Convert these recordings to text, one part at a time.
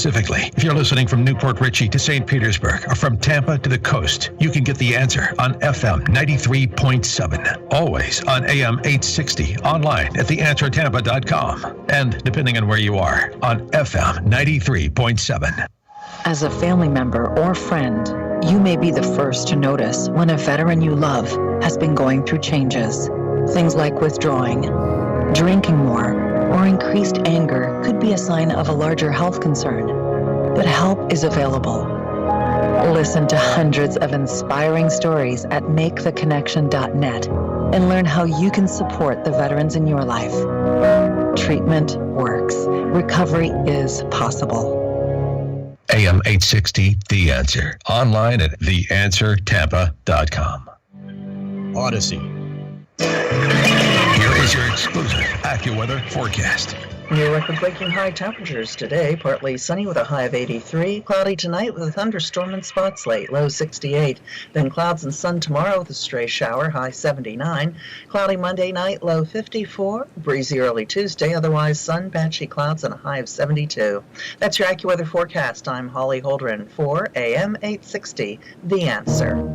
specifically. If you're listening from Newport Richey to St. Petersburg or from Tampa to the coast, you can get The Answer on FM 93.7. Always on AM 860, online at theanswertampa.com. And depending on where you are, on FM 93.7. As a family member or friend, you may be the first to notice when a veteran you love has been going through changes. Things like withdrawing, drinking more, or increased anger could be a sign of a larger health concern. But help is available. Listen to hundreds of inspiring stories at maketheconnection.net and learn how you can support the veterans in your life. Treatment works. Recovery is possible. AM 860, The Answer. Online at theanswertampa.com. Odyssey. Here is your exclusive Accuweather Forecast. New record-breaking high temperatures today. Partly sunny with a high of 83. Cloudy tonight with a thunderstorm and spots late, low 68. Then clouds and sun tomorrow with a stray shower, high 79. Cloudy Monday night, low 54. Breezy early Tuesday, otherwise sun, patchy clouds, and a high of 72. That's your Accuweather Forecast. I'm Holly Holdren for AM 860, The Answer.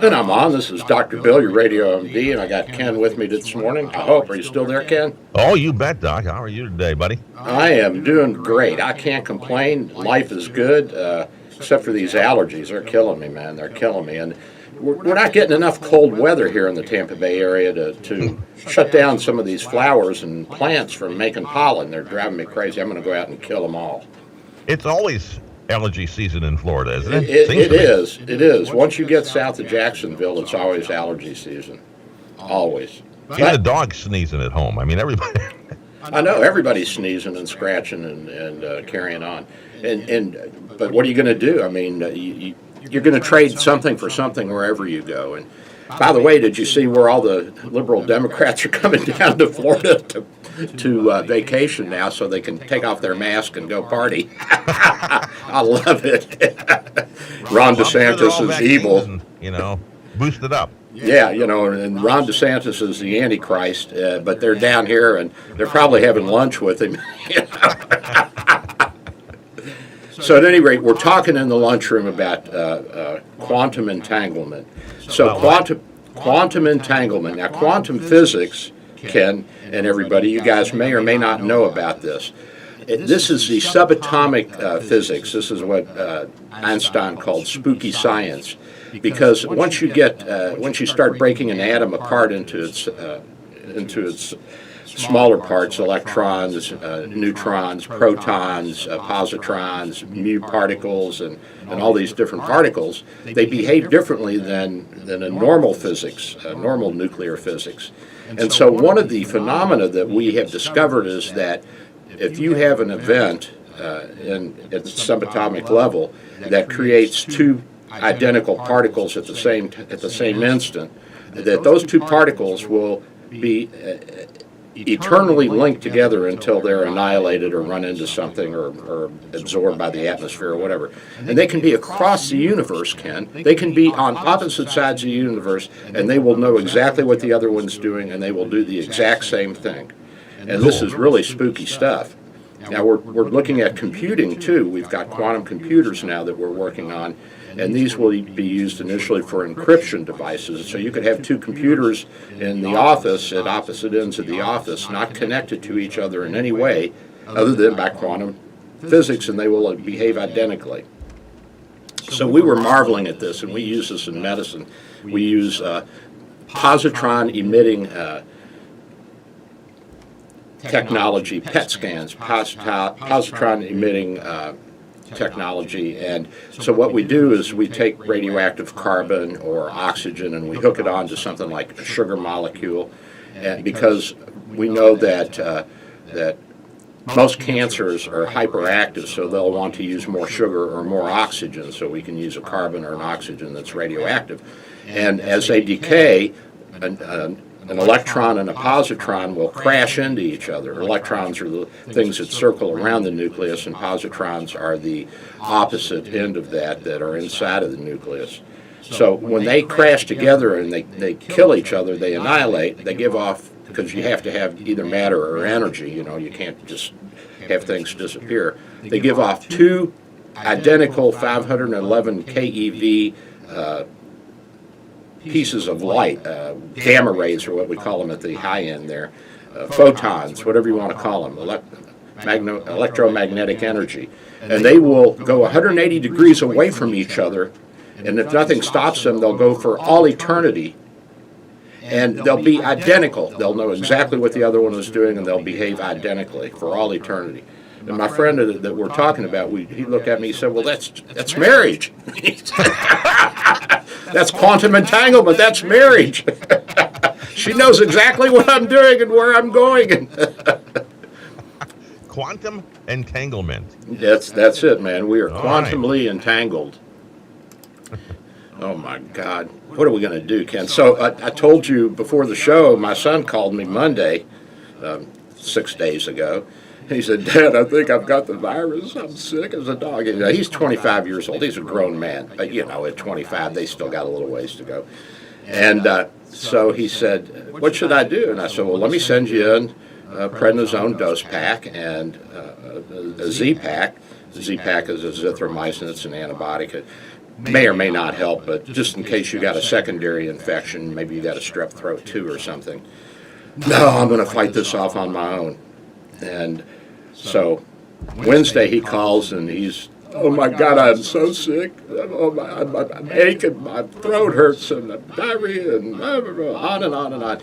And I'm on. This is Dr. Bill, your radio MD, and I got Ken with me this morning. I hope. Are you still there, Ken? Oh, you bet, Doc. How are you today, buddy? I am doing great. I can't complain. Life is good, except for these allergies. They're killing me, man. They're killing me. And we're not getting enough cold weather here in the Tampa Bay area to shut down some of these flowers and plants from making pollen. They're driving me crazy. I'm going to go out and kill them all. It's always allergy season in Florida, isn't it? It is. Once you get south of Jacksonville, it's always allergy season. Always. Even the dog's sneezing at home. I mean, everybody. I know everybody's sneezing and scratching and carrying on. But what are you going to do? I mean, you're going to trade something for something wherever you go. And by the way, did you see where all the liberal Democrats are coming down to Florida to vacation now so they can take off their mask and go party? I love it. Ron DeSantis is evil. And, boost it up. Yeah, and Ron DeSantis is the Antichrist, but they're down here and they're probably having lunch with him. So at any rate, we're talking in the lunchroom about quantum entanglement. So quantum entanglement. Now, quantum physics, Ken and everybody, you guys may or may not know about this. This is the subatomic physics. This is what Einstein called spooky science, because once you start breaking an atom apart into its smaller parts, electrons, neutrons, protons, positrons, mu particles, and all these different particles, they behave differently than in normal physics, normal nuclear physics. And so one of the phenomena that we have discovered is that if you have an event at the subatomic level that creates two identical particles at the same instant, that those two particles will be eternally linked together until they're annihilated or run into something or absorbed by the atmosphere or whatever. And they can be across the universe, Ken. They can be on opposite sides of the universe, and they will know exactly what the other one's doing, and they will do the exact same thing. And this is really spooky stuff. Now, we're looking at computing, too. We've got quantum computers now that we're working on, and these will be used initially for encryption devices. So you could have two computers in the office at opposite ends of the office, not connected to each other in any way other than by quantum physics, and they will behave identically. So we were marveling at this, and we use this in medicine. We use positron-emitting technology, PET scans, positron-emitting technology. And so what we do is we take radioactive carbon or oxygen and we hook it onto something like a sugar molecule, and because we know that most cancers are hyperactive, so they'll want to use more sugar or more oxygen, so we can use a carbon or an oxygen that's radioactive. And as they decay, an electron and a positron will crash into each other. Electrons are the things that circle around the nucleus, and positrons are the opposite end of that are inside of the nucleus. So when they crash together and they kill each other, they annihilate, they give off because you have to have either matter or energy. You can't just have things disappear. They give off two identical 511 keV pieces of light, gamma rays are what we call them at the high end there, photons, whatever you want to call them, electromagnetic energy. And they will go 180 degrees away from each other, and if nothing stops them, they'll go for all eternity. And they'll be identical. They'll know exactly what the other one is doing, and they'll behave identically for all eternity. And my friend that we're talking about, he looked at me, he said, well, that's marriage. That's quantum entanglement, that's marriage. She knows exactly what I'm doing and where I'm going. Quantum entanglement. That's it, man. We are quantumly entangled. Oh, my God. What are we going to do, Ken? So I told you before the show, my son called me Monday, 6 days ago. He said, Dad, I think I've got the virus. I'm sick as a dog. He's 25 years old. He's a grown man. But, at 25, they still got a little ways to go. And so he said, what should I do? And I said, well, let me send you in a prednisone dose pack and a Z-pack. The Z-pack is a zithromycin. It's an antibiotic. It may or may not help, but just in case you got a secondary infection, maybe you got a strep throat too or something. No, I'm going to fight this off on my own. And so Wednesday he calls and he's, oh my God, I'm so sick. I'm aching, my throat hurts and diarrhea and on and on and on.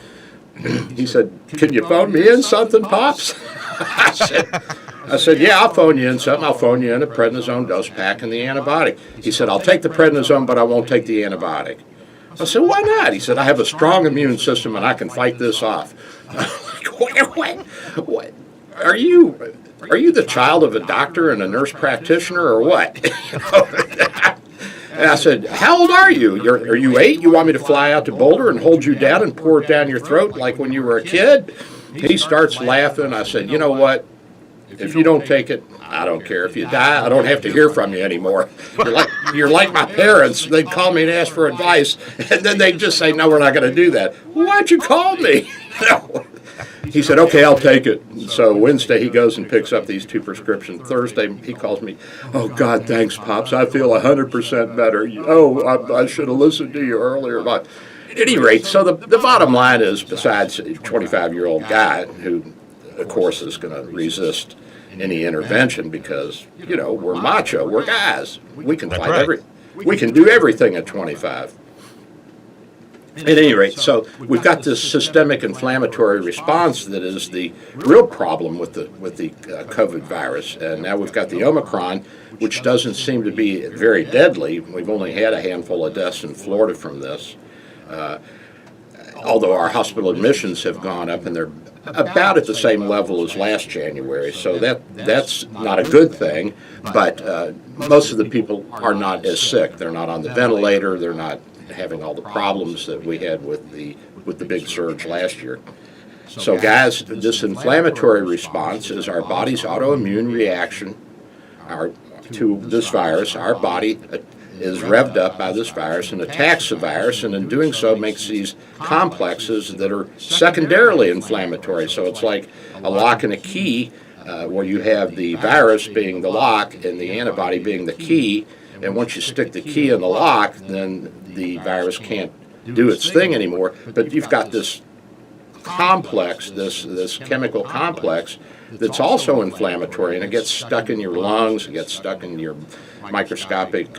He said, can you phone me in something, Pops? I said, yeah, I'll phone you in something. I'll phone you in a prednisone dose pack and the antibiotic. He said, I'll take the prednisone, but I won't take the antibiotic. I said, why not? He said, I have a strong immune system and I can fight this off. What? Are you the child of a doctor and a nurse practitioner or what? And I said, how old are you? Are you 8? You want me to fly out to Boulder and hold you down and pour it down your throat like when you were a kid? He starts laughing. I said, you know what? If you don't take it, I don't care. If you die, I don't have to hear from you anymore. You're like my parents. They'd call me and ask for advice, and then they'd just say, no, we're not going to do that. Why'd you call me? He said, okay, I'll take it. So Wednesday he goes and picks up these 2 prescriptions. Thursday he calls me, oh, God, thanks, Pops. I feel 100% better. Oh, I should have listened to you earlier. But at any rate, so the bottom line is, besides a 25-year-old guy who, of course, is going to resist any intervention because, we're macho, we're guys. We can fight we can do everything at 25. At any rate, so we've got this systemic inflammatory response that is the real problem with the COVID virus, and now we've got the Omicron, which doesn't seem to be very deadly. We've only had a handful of deaths in Florida from this, although our hospital admissions have gone up, and they're about at the same level as last January, so that's not a good thing, but most of the people are not as sick. They're not on the ventilator, they're not having all the problems that we had with the big surge last year. So guys, this inflammatory response is our body's autoimmune reaction to this virus. Our body is revved up by this virus and attacks the virus, and in doing so makes these complexes that are secondarily inflammatory. So it's like a lock and a key, where you have the virus being the lock and the antibody being the key, and once you stick the key in the lock, then the virus can't do its thing anymore. But you've got this complex, this chemical complex that's also inflammatory, and it gets stuck in your lungs, it gets stuck in your microscopic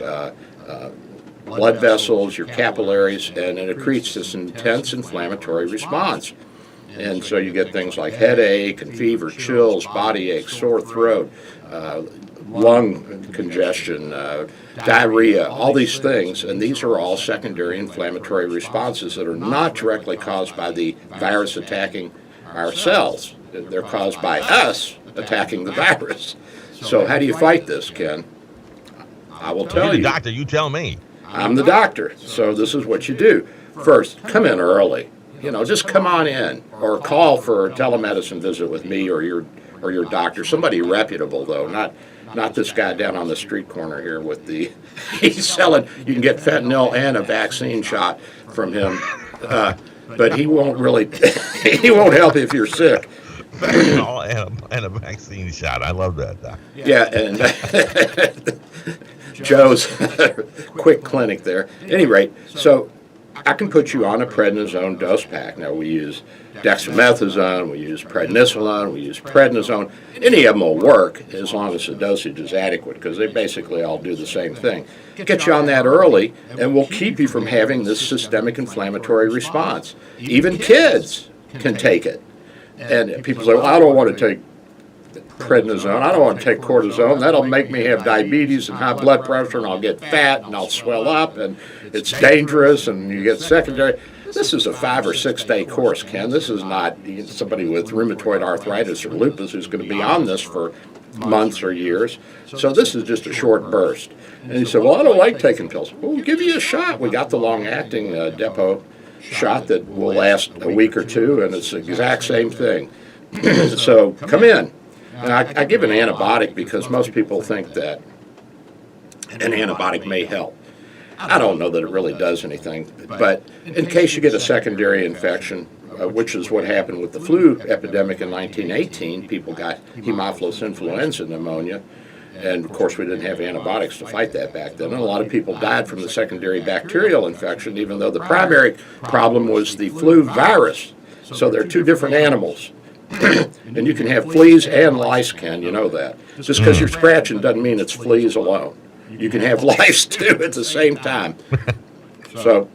blood vessels, your capillaries, and it creates this intense inflammatory response. And so you get things like headache and fever, chills, body ache, sore throat, lung congestion, diarrhea, all these things, and these are all secondary inflammatory responses that are not directly caused by the virus attacking our cells. They're caused by us attacking the virus. So how do you fight this, Ken? I will tell you. You're the doctor, you tell me. I'm the doctor, so this is what you do. First, come in early. Just come on in, or call for a telemedicine visit with me or your doctor. Somebody reputable, though, not this guy down on the street corner here with he's selling, you can get fentanyl and a vaccine shot from him. but he won't really, he won't help if you're sick. And a vaccine shot. I love that, Doc. Yeah, and Joe's quick clinic there. At any rate, so I can put you on a prednisone dose pack. Now, we use dexamethasone, we use prednisolone, we use prednisone. Any of them will work as long as the dosage is adequate, because they basically all do the same thing. Get you on that early, and we'll keep you from having this systemic inflammatory response. Even kids can take it. And people say, well, I don't want to take prednisone, I don't want to take cortisone, that'll make me have diabetes and high blood pressure, and I'll get fat, and I'll swell up, and it's dangerous, and you get secondary. This is a 5 or 6 day course, Ken. This is not somebody with rheumatoid arthritis or lupus who's going to be on this for months or years. So this is just a short burst. And he said, well, I don't like taking pills. Well, we'll give you a shot. We got the long-acting depot shot that will last a week or two, and it's the exact same thing. So come in. And I give an antibiotic because most people think that an antibiotic may help. I don't know that it really does anything, but in case you get a secondary infection, which is what happened with the flu epidemic in 1918, people got Haemophilus influenza pneumonia, and of course we didn't have antibiotics to fight that back then, and a lot of people died from the secondary bacterial infection, even though the primary problem was the flu virus. So they're two different animals. And you can have fleas and lice, Ken, you know that. Just because you're scratching doesn't mean it's fleas alone. You can have lice too at the same time. So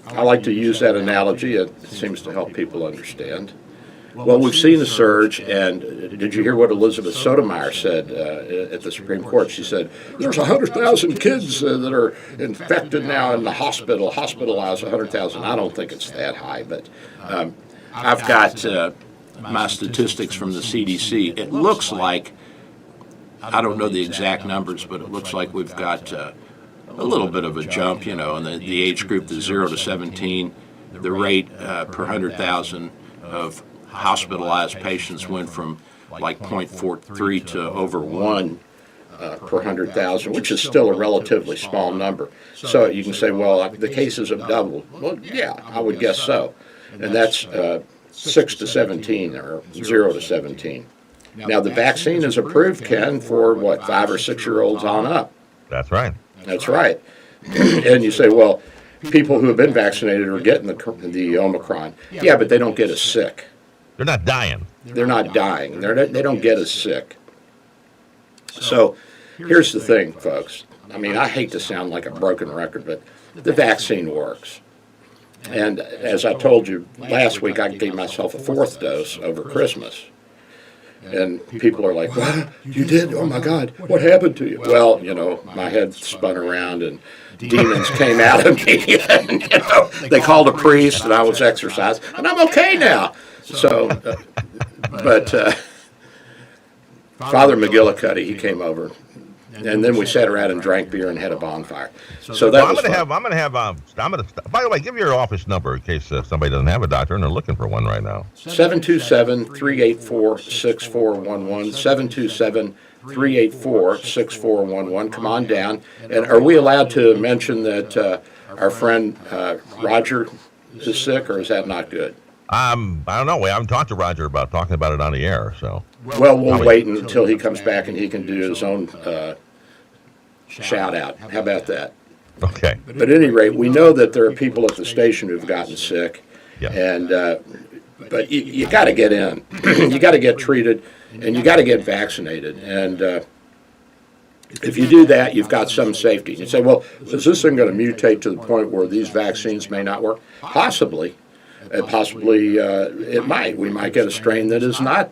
I like to use that analogy. It seems to help people understand. Well, we've seen a surge, and did you hear what Elizabeth Sotomayor said at the Supreme Court? She said, there's 100,000 kids that are infected now in the hospital, hospitalized 100,000. I don't think it's that high, but I've got my statistics from the CDC. It looks like, I don't know the exact numbers, but it looks like we've got a little bit of a jump, you know, in the age group, the 0 to 17, the rate per 100,000 of hospitalized patients went from like 0.43 to over 1 per 100,000, which is still a relatively small number. So you can say, well, the cases have doubled. Well, yeah, I would guess so. And that's 6 to 17 or 0 to 17. Now, the vaccine is approved, Ken, for what, 5 or 6 year olds on up. That's right. That's right. And you say, well, people who have been vaccinated are getting the Omicron. Yeah, but they don't get as sick. They're not dying. They're not dying. They don't get as sick. So here's the thing, folks. I mean, I hate to sound like a broken record, but the vaccine works. And as I told you last week, I gave myself a 4th dose over Christmas. And people are like, what? You did? Oh, my God. What happened to you? Well, you know, my head spun around and demons came out of me. And, you know, they called a priest and I was exorcised. And I'm okay now. So, but Father McGillicuddy, he came over. And then we sat around and drank beer and had a bonfire. So that was fun. By the way, give your office number in case somebody doesn't have a doctor and they're looking for one right now. 727-384-6411, 727-384-6411. Come on down. And are we allowed to mention that our friend Roger is sick, or is that not good? I don't know. We haven't talked to Roger about talking about it on the air, so. Well, we'll wait until he comes back and he can do his own shout out. How about that? Okay. But at any rate, we know that there are people at the station who've gotten sick, Yeah. and but you got to get in, you got to get treated, and you got to get vaccinated. And if you do that, you've got some safety. You say, well, is this thing going to mutate to the point where these vaccines may not work? Possibly. It might. We might get a strain that is not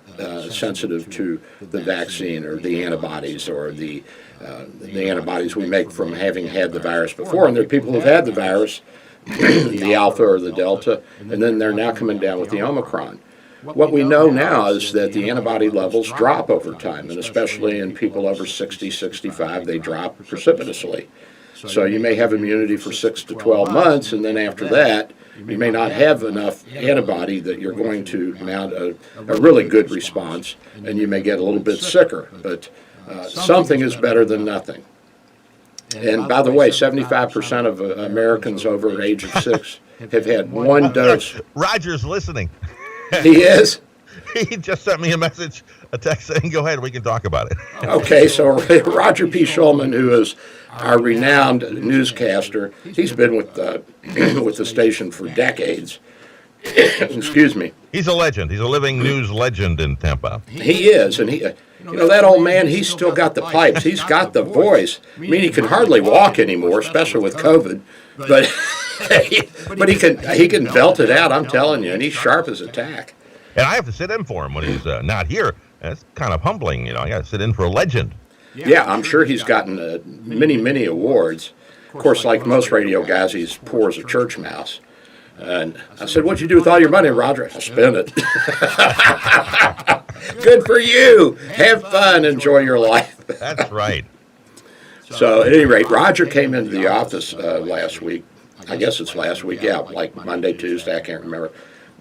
sensitive to the vaccine or the antibodies or the antibodies we make from having had the virus before. And there are people who've had the virus, the Alpha or the Delta, and then they're now coming down with the Omicron. What we know now is that the antibody levels drop over time, and especially in people over 60, 65, they drop precipitously. So you may have immunity for 6 to 12 months, and then after that, you may not have enough antibody that you're going to mount a really good response, and you may get a little bit sicker. But something is better than nothing. And by the way, 75% of Americans over age of 6 have had one dose. Roger's listening. He is? He just sent me a text saying, go ahead, we can talk about it. Okay, so Roger P. Schulman, who is our renowned newscaster, he's been with with the station for decades. Excuse me. He's a legend. He's a living news legend in Tampa. He is, and that old man, he's still got the pipes. He's got the voice. I mean, he can hardly walk anymore, especially with COVID, but he can belt it out, I'm telling you, and he's sharp as a tack. And I have to sit in for him when he's not here. And it's kind of humbling, I got to sit in for a legend. Yeah, I'm sure he's gotten many awards. Of course, like most radio guys, he's poor as a church mouse. And I said, what'd you do with all your money, Roger? I spent it. Good for you. Have fun. Enjoy your life. That's right. So at any rate, Roger came into the office last week. I guess it's last week. Yeah, like Monday, Tuesday. I can't remember.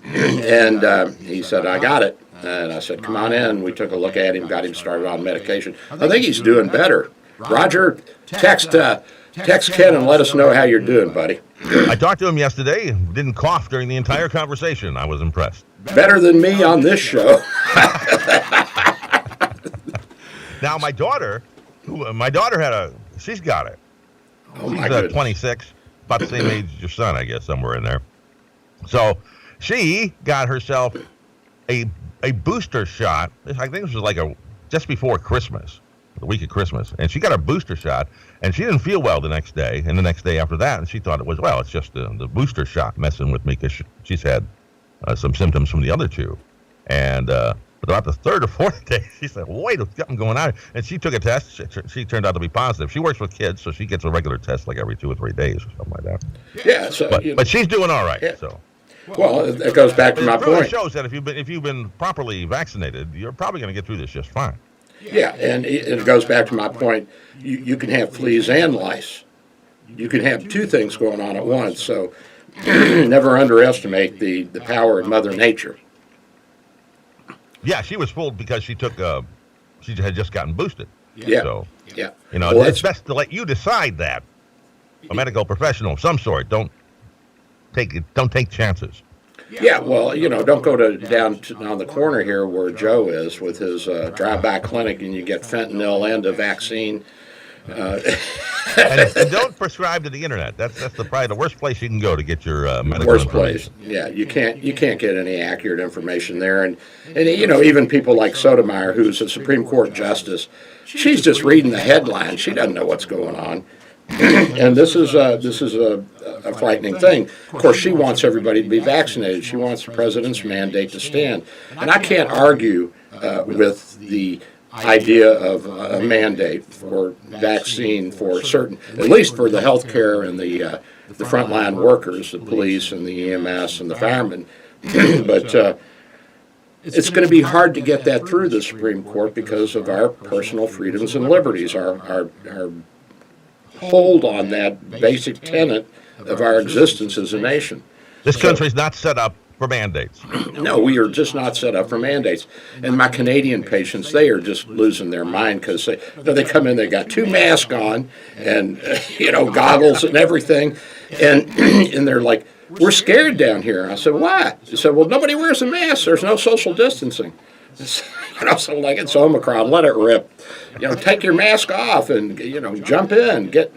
And he said, I got it. And I said, come on in. We took a look at him, got him started on medication. I think he's doing better. Roger, text Ken and let us know how you're doing, buddy. I talked to him yesterday. Didn't cough during the entire conversation. I was impressed. Better than me on this show. Now, my daughter she's got it. Oh, my She's goodness. 26, about the same age as your son, I guess, somewhere in there. So she got herself a booster shot. I think this was like just before Christmas, the week of Christmas, and she got a booster shot, and she didn't feel well the next day, and the next day after that, and she thought it's just the booster shot messing with me because she's had some symptoms from the other two, and about the third or fourth day, she said, wait, there's something going on, and she took a test. She turned out to be positive. She works with kids, so she gets a regular test like every 2 or 3 days or something like that. Yeah, so, But she's doing all right. Yeah. So. Well, it goes back to my It really point. shows that if you've been properly vaccinated, you're probably going to get through this just fine. Yeah, and it goes back to my point. You can have fleas and lice. You can have two things going on at once. So never underestimate the power of Mother Nature. Yeah, she was fooled because she had just gotten boosted. Yeah. So, Yeah. well, it's best to let you decide that. A medical professional of some sort. Don't take chances. Yeah, well, don't go down on the corner here where Joe is with his drive-by clinic and you get fentanyl and a vaccine. And don't prescribe to the internet. That's probably the worst place you can go to get your medical Worst information. place. Yeah, you can't get any accurate information there. And even people like Sotomayor, who's a Supreme Court justice, she's just reading the headlines. She doesn't know what's going on. And this is a frightening thing. Of course, she wants everybody to be vaccinated. She wants the president's mandate to stand. And I can't argue with the idea of a mandate for vaccine for certain, at least for the healthcare and the frontline workers, the police and the EMS and the firemen. But it's going to be hard to get that through the Supreme Court because of our personal freedoms and liberties, our hold on that basic tenet of our existence as a nation. This country's not set up for mandates. No, we are just not set up for mandates. And my Canadian patients, they are just losing their mind because they come in, they got 2 masks on and, goggles and everything. And they're like, we're scared down here. I said, why? They said, well, nobody wears a mask. There's no social distancing. So like it's Omicron, let it rip. Take your mask off and jump in the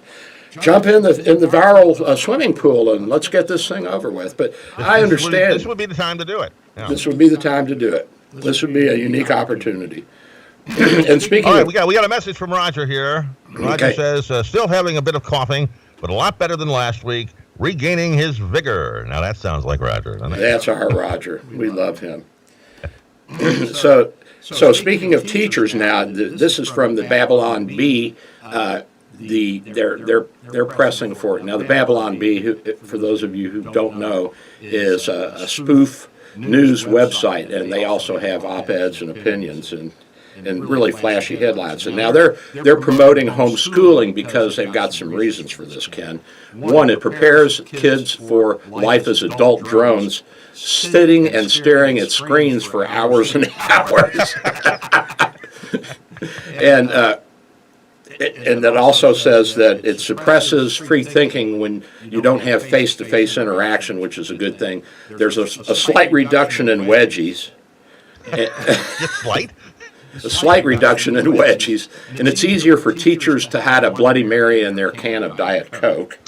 viral swimming pool and let's get this thing over with. But I understand This would be the time to do it. Yeah. This would be the time to do it. This would be a unique opportunity. And speaking All right, of, we got a message from Roger here. Roger Okay. says still having a bit of coughing, but a lot better than last week. Regaining his vigor. Now that sounds like Roger, doesn't it? that's our Roger. We love him. So speaking of teachers now, this is from the Babylon Bee. They're pressing for it now. The Babylon Bee, for those of you who don't know, is a spoof news website, and they also have op-eds and opinions and really flashy headlines. And now they're promoting homeschooling because they've got some reasons for this, Ken. One, it prepares kids for life as adult drones, sitting and staring at screens for hours and hours. And that also says that it suppresses free thinking when you don't have face-to-face interaction, which is a good thing. There's a slight reduction in wedgies. Just slight? A slight reduction in wedgies, and it's easier for teachers to hide a Bloody Mary in their can of Diet Coke.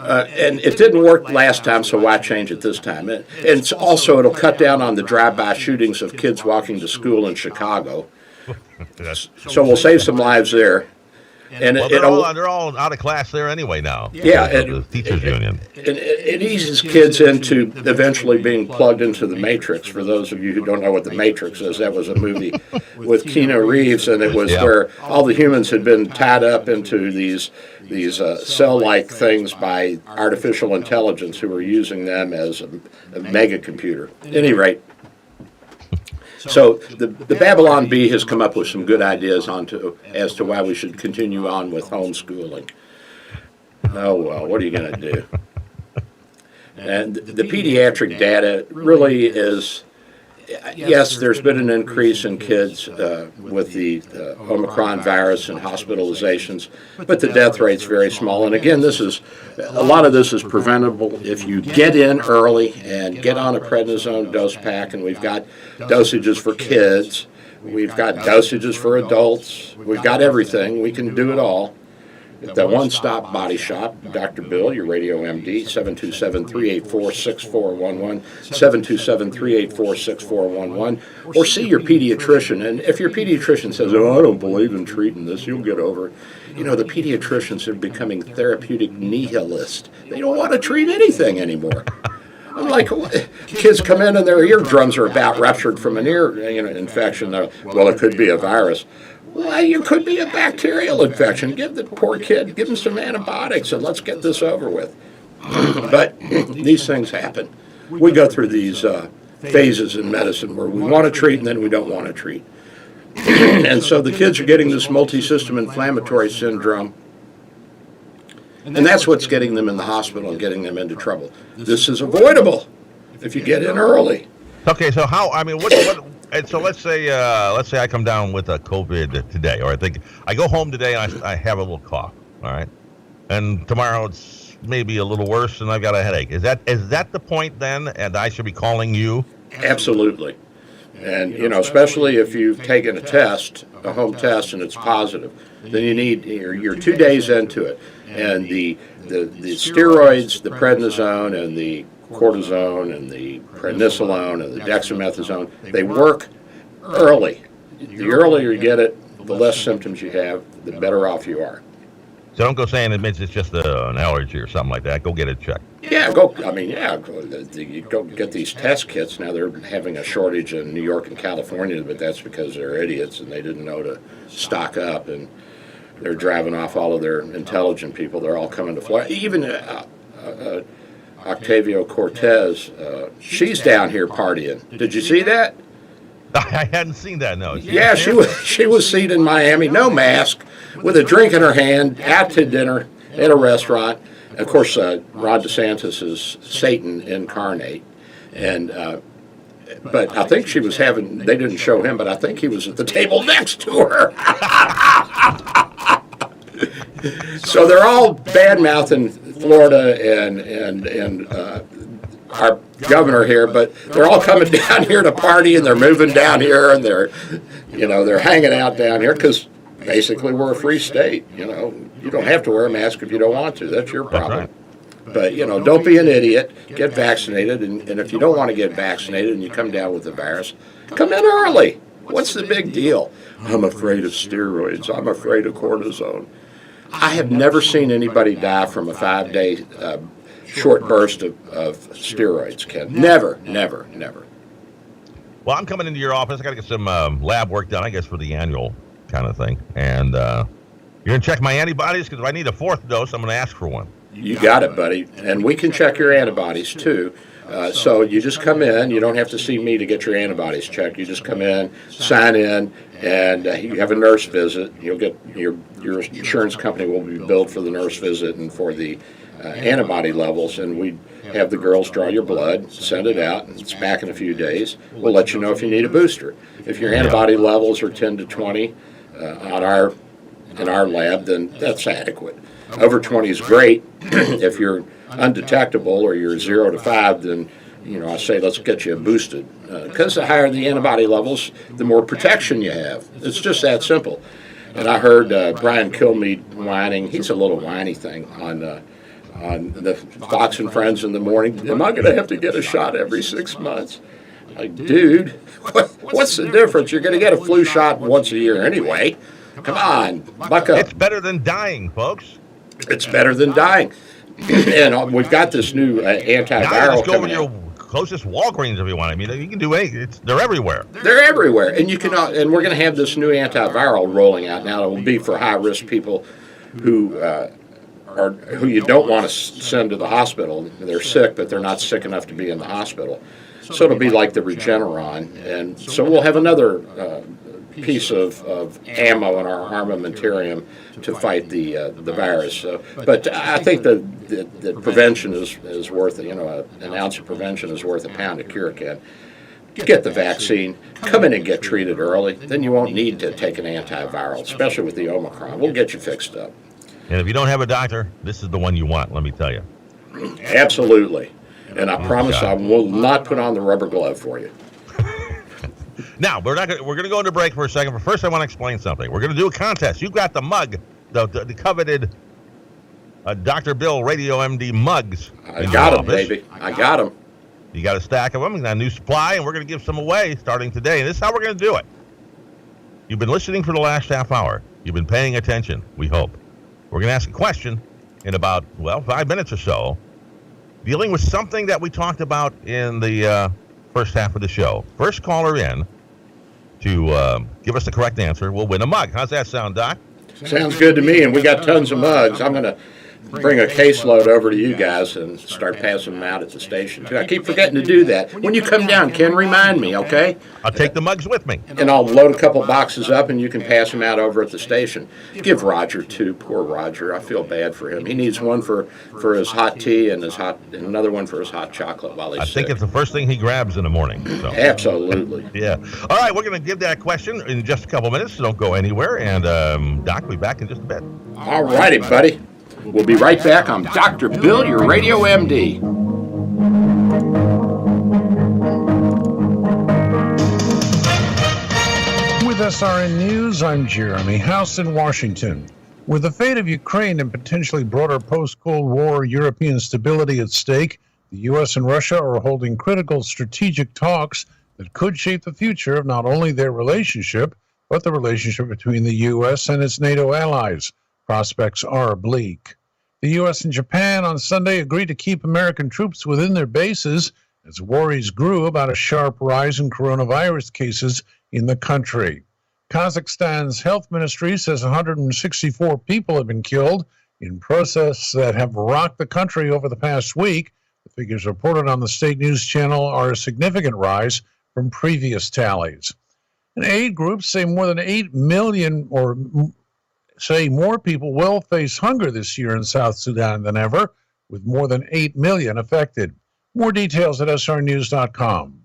And it didn't work last time, so why change it this time? And it's also, it'll cut down on the drive-by shootings of kids walking to school in Chicago. So we'll save some lives there. And Well, they're all out of class there anyway now. Yeah, because of the teachers union. It eases kids into eventually being plugged into the Matrix. For those of you who don't know what the Matrix is, that was a movie with Keanu Reeves, and it was where all the humans had been tied up into these cell-like things by artificial intelligence who were using them as a mega computer. At any rate, so the Babylon Bee has come up with some good ideas as to why we should continue on with homeschooling. Oh, well, what are you going to do? And the pediatric data really is, yes, there's been an increase in kids with the Omicron virus and hospitalizations, but the death rate's very small. And again, a lot of this is preventable if you get in early and get on a prednisone dose pack, and we've got dosages for kids, we've got dosages for adults, we've got everything, we can do it all. At the One Stop Body Shop, Dr. Bill, your radio MD, 727-384-6411, 727-384-6411, or see your pediatrician. And if your pediatrician says, oh, I don't believe in treating this, you'll get over it. You know, the pediatricians are becoming therapeutic nihilists. They don't want to treat anything anymore. I'm like, kids come in and their eardrums are about ruptured from an ear infection. Well, it could be a virus. Well, it could be a bacterial infection. Give the poor kid, give him some antibiotics, and let's get this over with. But these things happen. We go through these phases in medicine where we want to treat and then we don't want to treat. And so the kids are getting this multi-system inflammatory syndrome, and that's what's getting them in the hospital and getting them into trouble. This is avoidable if you get in early. Okay, so how? I mean, what? And so let's say I come down with a COVID today, or I go home today and I have a little cough, all right, and tomorrow it's maybe a little worse and I've got a headache. Is that the point then? And I should be calling you? Absolutely. And especially if you've taken a home test, and it's positive, then you're 2 days into it, and the steroids, the prednisone, and the cortisone, and the prednisolone, and the dexamethasone, they work early. The earlier you get it, the less symptoms you have, the better off you are. So don't go saying it's just an allergy or something like that. Go get it checked. Yeah, you go get these test kits. Now they're having a shortage in New York and California, but that's because they're idiots and they didn't know to stock up, and they're driving off all of their intelligent people. They're all coming to Florida. Even Octavio Cortez, she's down here partying. Did you see that? I hadn't seen that, no. Yeah, she was seen in Miami, no mask, with a drink in her hand, out to dinner at a restaurant. And of course, Ron DeSantis is Satan incarnate. And but I think she was they didn't show him, but I think he was at the table next to her. So they're all bad-mouthing Florida and our governor here, but they're all coming down here to party, and they're moving down here, and they're hanging out down here because basically we're a free state. You don't have to wear a mask if you don't want to. That's your problem. That's right. But don't be an idiot. Get vaccinated, and if you don't want to get vaccinated and you come down with the virus, come in early. What's the big deal? I'm afraid of steroids. I'm afraid of cortisone. I have never seen anybody die from a 5-day short burst of steroids, Ken. Never. Well, I'm coming into your office. I got to get some lab work done, I guess, for the annual kind of thing. And you're going to check my antibodies? Because if I need a 4th dose, I'm going to ask for one. You got it, buddy. And we can check your antibodies, too. So you just come in. You don't have to see me to get your antibodies checked. You just come in, sign in, and you have a nurse visit. You'll get your insurance company will be billed for the nurse visit and for the antibody levels, and we have the girls draw your blood, send it out, and it's back in a few days. We'll let you know if you need a booster. If your antibody levels are 10 to 20 in our lab, then that's adequate. Over 20 is great. If you're undetectable or you're 0 to 5, then I say let's get you boosted. Because the higher the antibody levels, the more protection you have. It's just that simple. And I heard Brian Kilmeade whining. He's a little whiny thing on the Fox and Friends in the morning. Am I going to have to get a shot every 6 months? Like, dude, what's the difference? You're going to get a flu shot once a year anyway. Come on, buck up. It's better than dying, folks. It's better than dying. And we've got this new antiviral now just go over coming to out. your closest Walgreens if you want. I mean, you can do anything. They're everywhere. They're everywhere, and you can. And we're going to have this new antiviral rolling out now. It will be for high-risk people who you don't want to send to the hospital. They're sick, but they're not sick enough to be in the hospital. So it'll be like the Regeneron, and so we'll have another piece of ammo in our armamentarium to fight the virus. But I think that prevention is worth it. An ounce of prevention is worth a pound of cure, Ken. Get the vaccine, come in and get treated early, then you won't need to take an antiviral, especially with the Omicron. We'll get you fixed up. And if you don't have a doctor, this is the one you want, let me tell you. Absolutely. And I promise I will not put on the rubber glove for you. Now, we're going to go into break for a second, but first I want to explain something. We're going to do a contest. You've got the mug, the coveted Dr. Bill Radio MD mugs. I got them, baby. I got them. You got a stack of them, you got a new supply, and we're going to give some away starting today. And this is how we're going to do it. You've been listening for the last half hour. You've been paying attention, we hope. We're going to ask a question in about, 5 minutes or so, dealing with something that we talked about in the first half of the show. First caller in to give us the correct answer will win a mug. How's that sound, Doc? Sounds good to me, and we got tons of mugs. I'm going to bring a caseload over to you guys and start passing them out at the station, too. I keep forgetting to do that. When you come down, Ken, remind me, okay? I'll take the mugs with me. And I'll load a couple boxes up, and you can pass them out over at the station. Give Roger, too. Poor Roger. I feel bad for him. He needs one for his hot tea and another one for his hot chocolate while he's sick. I think it's the first thing he grabs in the morning. So. Absolutely. Yeah. All right, we're going to give that question in just a couple minutes, so don't go anywhere. And Doc will be back in just a bit. All righty, buddy. We'll be right back. I'm Dr. Bill, your Radio MD. With SRN News, I'm Jeremy House in Washington. With the fate of Ukraine and potentially broader post-Cold War European stability at stake, the U.S. and Russia are holding critical strategic talks that could shape the future of not only their relationship, but the relationship between the U.S. and its NATO allies. Prospects are bleak. The U.S. and Japan on Sunday agreed to keep American troops within their bases as worries grew about a sharp rise in coronavirus cases in the country. Kazakhstan's health ministry says 164 people have been killed in protests that have rocked the country over the past week. The figures reported on the state news channel are a significant rise from previous tallies. And aid groups say more than 8 million say more people will face hunger this year in South Sudan than ever, with more than 8 million affected. More details at srnews.com.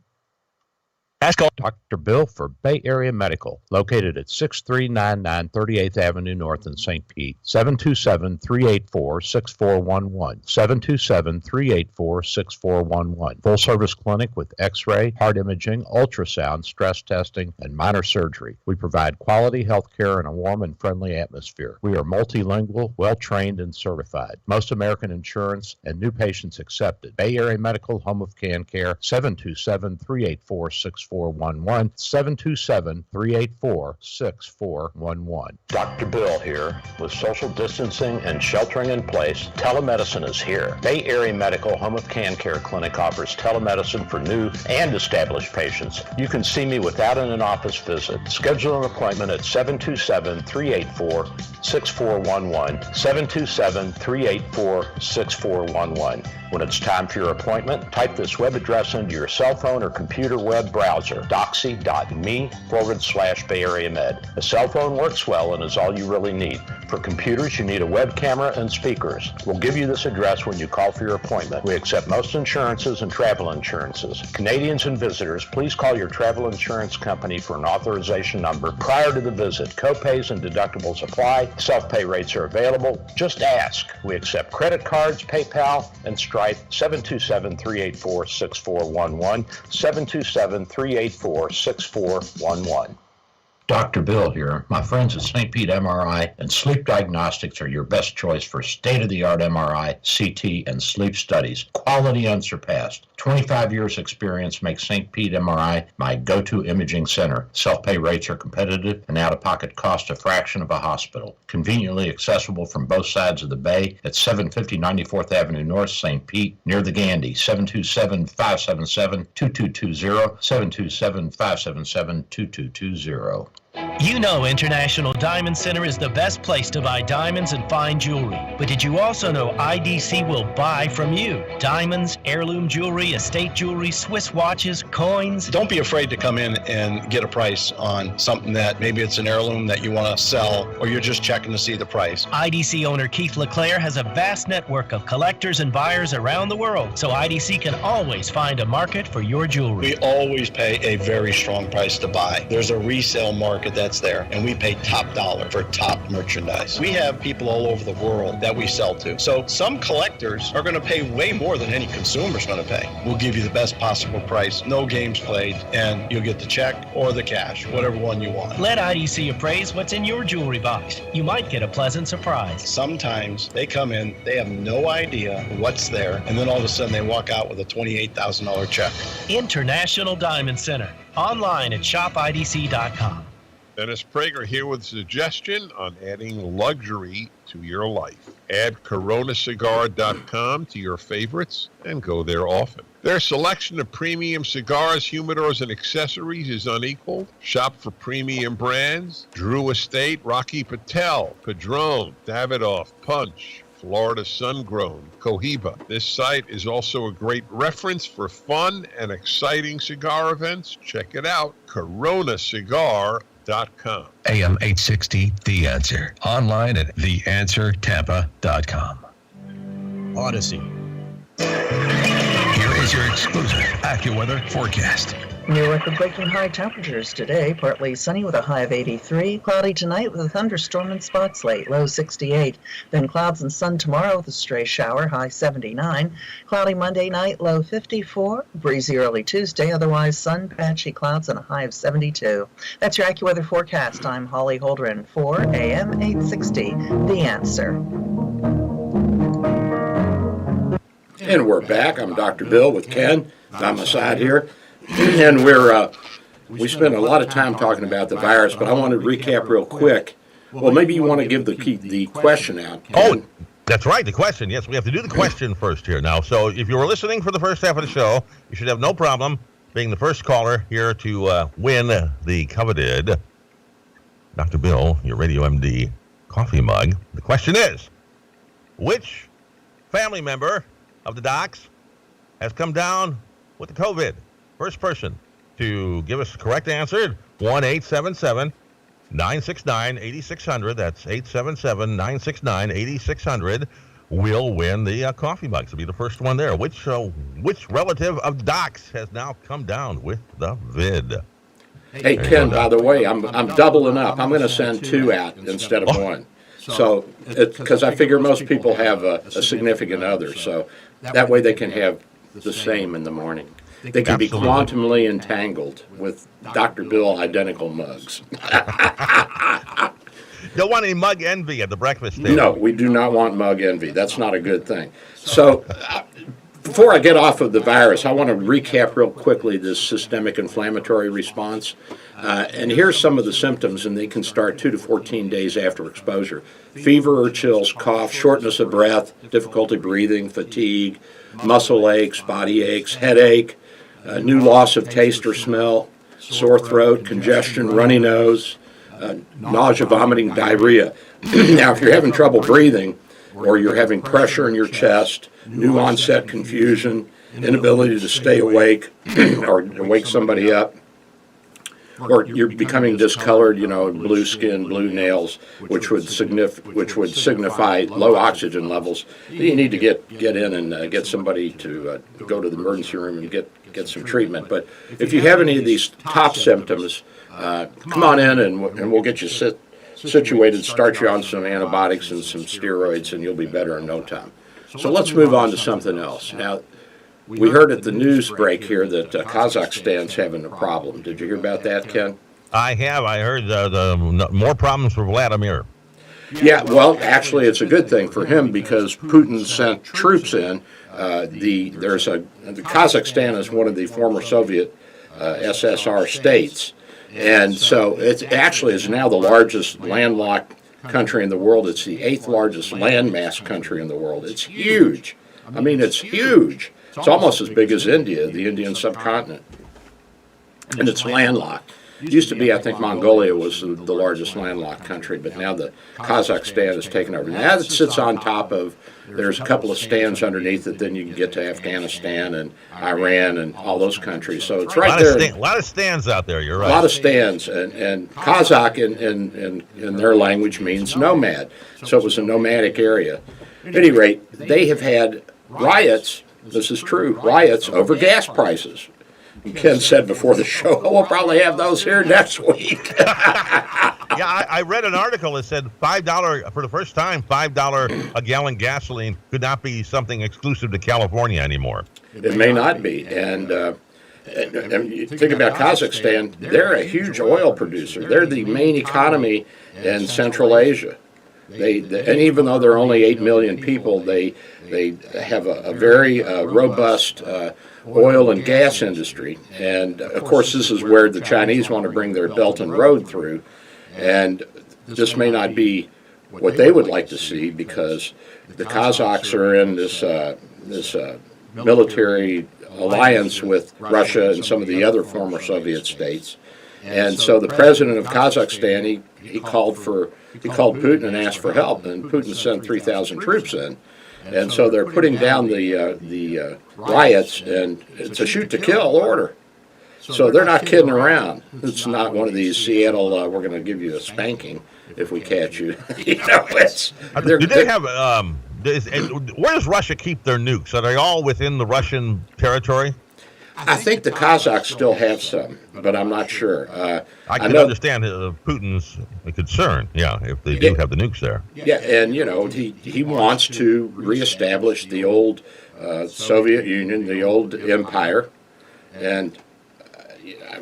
Ask Dr. Bill for Bay Area Medical, located at 6399 38th Avenue North in St. Pete, 727-384-6411, 727-384-6411. Full-service clinic with x-ray, heart imaging, ultrasound, stress testing, and minor surgery. We provide quality health care in a warm and friendly atmosphere. We are multilingual, well-trained, and certified. Most American insurance and new patients accepted. Bay Area Medical, home of Can Care, 727-384-6411. 727-384-6411. Dr. Bill here. With social distancing and sheltering in place, telemedicine is here. Bay Area Medical Home of Can Care Clinic offers telemedicine for new and established patients. You can see me without an in-office visit. Schedule an appointment at 727-384-6411, 727-384-6411. When it's time for your appointment, type this web address into your cell phone or computer web browser, doxy.me/Bay Area Med. A cell phone works well and is all you really need. For computers, you need a web camera and speakers. We'll give you this address when you call for your appointment. We accept most insurances and travel insurances. Canadians and visitors, please call your travel insurance company for an authorization number prior to the visit. Copays and deductibles apply. Self-pay rates are available. Just ask. We accept credit cards, PayPal, and Stripe. 727-384-6411. 727-384-6411. Dr. Bill here. My friends at St. Pete MRI and Sleep Diagnostics are your best choice for state-of-the-art MRI, CT, and sleep studies. Quality unsurpassed. 25 years experience makes St. Pete MRI my go-to imaging center. Self-pay rates are competitive and out-of-pocket cost a fraction of a hospital. Conveniently accessible from both sides of the bay at 750 94th Avenue North, St. Pete, near the Gandhi. 727-577-2220, 727-577-2220. You know International Diamond Center is the best place to buy diamonds and fine jewelry. But did you also know IDC will buy from you? Diamonds, heirloom jewelry, estate jewelry, Swiss watches, coins. Don't be afraid to come in and get a price on something that maybe it's an heirloom that you want to sell, or you're just checking to see the price. IDC owner Keith LeClaire has a vast network of collectors and buyers around the world, so IDC can always find a market for your jewelry. We always pay a very strong price to buy. There's a resale market that's there, and we pay top dollar for top merchandise. We have people all over the world that we sell to. So some collectors are going to pay way more than any consumer's going to pay. We'll give you the best possible price, no games played, and you'll get the check or the cash, whatever one you want. Let IDC appraise what's in your jewelry box. You might get a pleasant surprise. Sometimes they come in, they have no idea what's there, and then all of a sudden they walk out with a $28,000 check. International Diamond Center. Online at shopidc.com. Dennis Prager here with a suggestion on adding luxury to your life. Add coronacigar.com to your favorites and go there often. Their selection of premium cigars, humidors, and accessories is unequaled. Shop for premium brands: Drew Estate, Rocky Patel, Padron, Davidoff, Punch, Florida Sungrown, Cohiba. This site is also a great reference for fun and exciting cigar events. Check it out, coronacigar.com. AM 860, The Answer. Online at theanswertampa.com. Odyssey. Here is your exclusive Accuweather Forecast. New record-breaking high temperatures today, partly sunny with a high of 83, cloudy tonight with a thunderstorm in spots late, low 68, then clouds and sun tomorrow with a stray shower, high 79, cloudy Monday night, low 54, breezy early Tuesday, otherwise sun, patchy clouds, and a high of 72. That's your Accuweather Forecast. I'm Holly Holdren for AM 860, The Answer. And we're back. I'm Dr. Bill with Ken on my side here. And we spent a lot of time talking about the virus, but I want to recap real quick. Well, maybe you want to give the question out. Oh, that's right, the question. Yes, we have to do the question first here now. So if you were listening for the first half of the show, you should have no problem being the first caller here to win the coveted Dr. Bill, your Radio MD coffee mug. The question is, which family member of the docs has come down with the COVID? First person to give us the correct answer, 1-877-969-8600. That's 877-969-8600. Will win the coffee mugs. Will be the first one there. Which relative of Doc's has now come down with the vid? Hey, Ken, by the way, I'm doubling up. I'm going to send two out instead of one. So, because I figure most people have a significant other, so that way they can have the same in the morning. They can be quantumly entangled with Dr. Bill identical mugs. Don't want any mug envy at the breakfast table. No, we do not want mug envy. That's not a good thing. So, before I get off of the virus, I want to recap real quickly this systemic inflammatory response. And here's some of the symptoms, and they can start 2 to 14 days after exposure. Fever or chills, cough, shortness of breath, difficulty breathing, fatigue, muscle aches, body aches, headache, new loss of taste or smell, sore throat, congestion, runny nose, nausea, vomiting, diarrhhea. Now, if you're having trouble breathing or you're having pressure in your chest, new onset confusion, inability to stay awake or wake somebody up, or you're becoming discolored, blue skin, blue nails, which would signify low oxygen levels. You need to get in and get somebody to go to the emergency room and get some treatment. But if you have any of these top symptoms, come on in and we'll get you situated, start you on some antibiotics and some steroids, and you'll be better in no time. So let's move on to something else. Now, we heard at the news break here that Kazakhstan's having a problem. Did you hear about that, Ken? I have. I heard the more problems for Vladimir. Yeah, well, actually, it's a good thing for him because Putin sent troops in. The Kazakhstan is one of the former Soviet SSR states, and so it actually is now the largest landlocked country in the world. It's the 8th largest landmass country in the world. It's huge. I mean, it's huge. It's almost as big as India, the Indian subcontinent, and it's landlocked. It used to be, I think, Mongolia was the largest landlocked country, but now the Kazakhstan has taken over. Now it sits on top of, there's a couple of stands underneath it, then you can get to Afghanistan and Iran and all those countries. So it's right there. A lot of stands out there, you're right. A lot of stands, and Kazakh in their language means nomad. So it was a nomadic area. At any rate, they have had riots, this is true, riots over gas prices. Ken said before the show, we'll probably have those here next week. Yeah, I read an article that said $5, for the first time, $5 a gallon gasoline could not be something exclusive to California anymore. It may not be. And you think about Kazakhstan, they're a huge oil producer. They're the main economy in Central Asia. And even though there are only 8 million people, they have a very robust oil and gas industry. And, of course, this is where the Chinese want to bring their Belt and Road through. And this may not be what they would like to see because the Kazakhs are in this military alliance with Russia and some of the other former Soviet states. And so the president of Kazakhstan, he called Putin and asked for help, and Putin sent 3,000 troops in. And so they're putting down the riots, and it's a shoot-to-kill order. So they're not kidding around. It's not one of these Seattle, we're going to give you a spanking if we catch you. Do they have, where does Russia keep their nukes? Are they all within the Russian territory? I think the Kazakhs still have some, but I'm not sure. I can understand Putin's concern, if they do have the nukes there. Yeah, and, he wants to reestablish the old Soviet Union, the old empire, and